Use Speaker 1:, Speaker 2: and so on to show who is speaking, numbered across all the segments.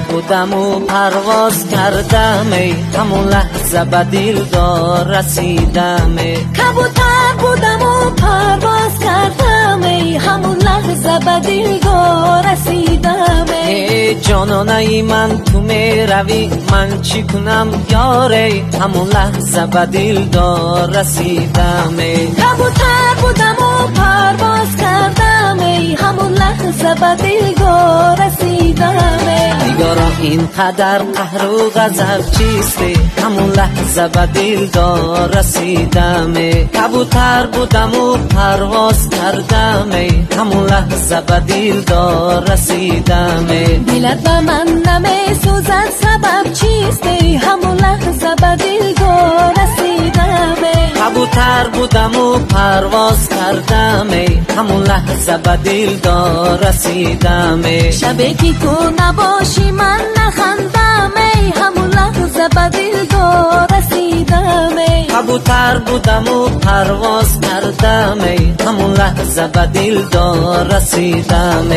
Speaker 1: بودم و پرواز کردم ای همون لحظه به دلدار رسیدم ای
Speaker 2: کبوتر بودم و پرواز کردم ای همون لحظه به دلدار رسیدم
Speaker 1: ای جانانه من تو می روی من چی کنم یاره همون لحظه به دلدار رسیدم ای
Speaker 2: کبوتر بودم و پرواز کردم ای همون لحظه به دلدار رسیدم
Speaker 1: دیگران اینقدر قهر و غضب چیسته همون لحظه به دلدار رسیدم کبوتر بودم و پرواز کردم همون لحظه به دلدار رسیدم
Speaker 2: دلت به من نمی سوزد سبب چیسته همون لحظه به دلدار رسیدم
Speaker 1: کبوتر بودم و پرواز کردم همون لحظه به دلدار رسیدم
Speaker 2: شبی که تو نباشی من نخندم همون لحظه به دلدار رسیدم
Speaker 1: کبوتر بودم و پرواز کردم همون لحظه به دلدار رسیدم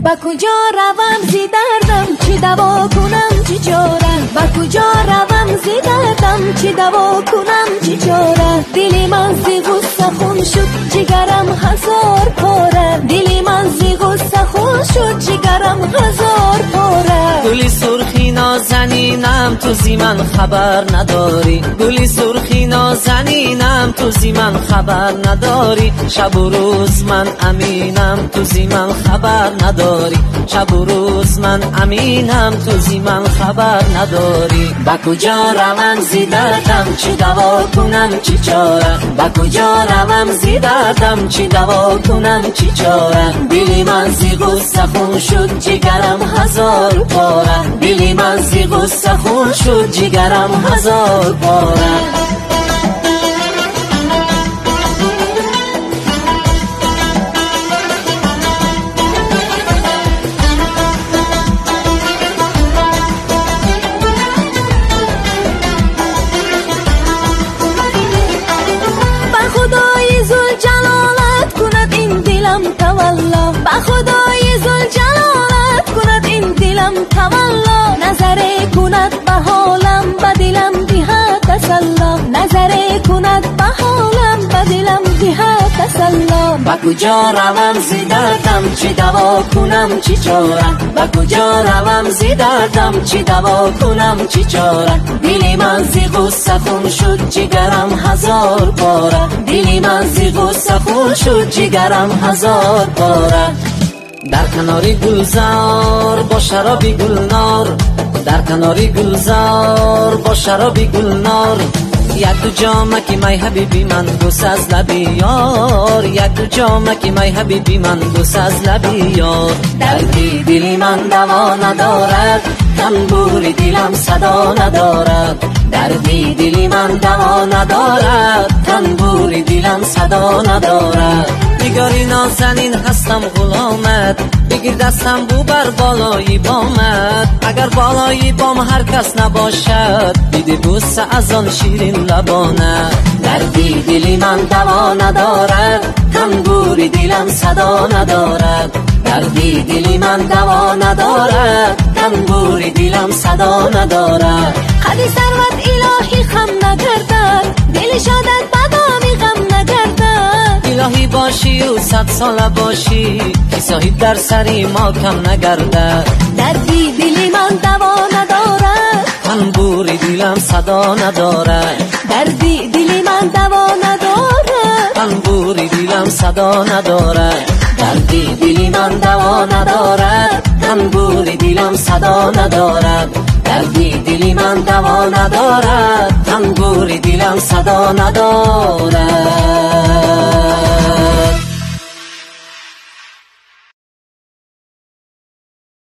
Speaker 2: با کجا روم زی دردم چی دوا کنم چی چاره با کجا روم زی دردم چی دوا کنم چی چاره دلی من زی غصه خون شد جگرم هزار پاره دلی من زی غصه خون شد جگرم هزار پاره
Speaker 1: گلی سرخی نازنینم تو زی من خبر نداری گلی سرخی نازنینم تو زی من خبر نداری شب و روز من امینم تو زی من خبر نداری شب و روز من امینم تو زی من خبر نداری با کجا روم زی دردم چی دوا کنم چی چاره با کجا روم زی دردم چی دوا کنم چی چاره دلی من زی غصه خون شد جگرم هزار پاره دلی من زی غصه خون شد جگرم هزار پاره
Speaker 2: با خدای ذوالجلالت کند این دلم تولا نظره کند به حالم به دلم دهد تسلا نظره کند به حالم به دلم دهد تسلا
Speaker 1: با کجا روم زی دردم چی دوا کنم چی چاره با کجا روم زی دردم چی دوا کنم چی چاره دلی من زی غصه خون شد جگرم هزار پاره دلی من زی غصه خون شد جگرم هزار پاره در کناری گلزار با شرابی گلنار در کناری گلزار با شرابی گلنار یک دو جامه که می حبیبی من دوست از لبی یار یک دو جامه که می حبیبی من دوست از لبی یار دردی دلی من دوا ندارد تنبوری دلم صدا ندارد دردی دلی من دوا ندارد تنبوری دلم صدا ندارد نگاری نازنین هستم غلامت بگیر دستم بو بر بالای بامت اگر بالای بام هر کس نباشد بیدی بوسه از آن شیرین لبانت دردی دلی من دوا ندارد تنبوری دلم صدا ندارد دردی دلی من دوا ندارد تنبوری دلم صدا ندارد
Speaker 2: خدی ثروت الهی خم نگردد دل شادت بدامی غم نگردد
Speaker 1: الهی باشی و 100 ساله باشی که صاحب در سری ما کم نگردد
Speaker 2: دردی دلی من دوا ندارد
Speaker 1: تنبوری دلم صدا ندارد
Speaker 2: دردی دلی من دوا ندارد
Speaker 1: تنبوری دلم صدا ندارد دردی دلی من دوا ندارد تنبوری دلم صدا ندارد دردی دلی من دوا ندارد تنبوری دلم صدا ندارد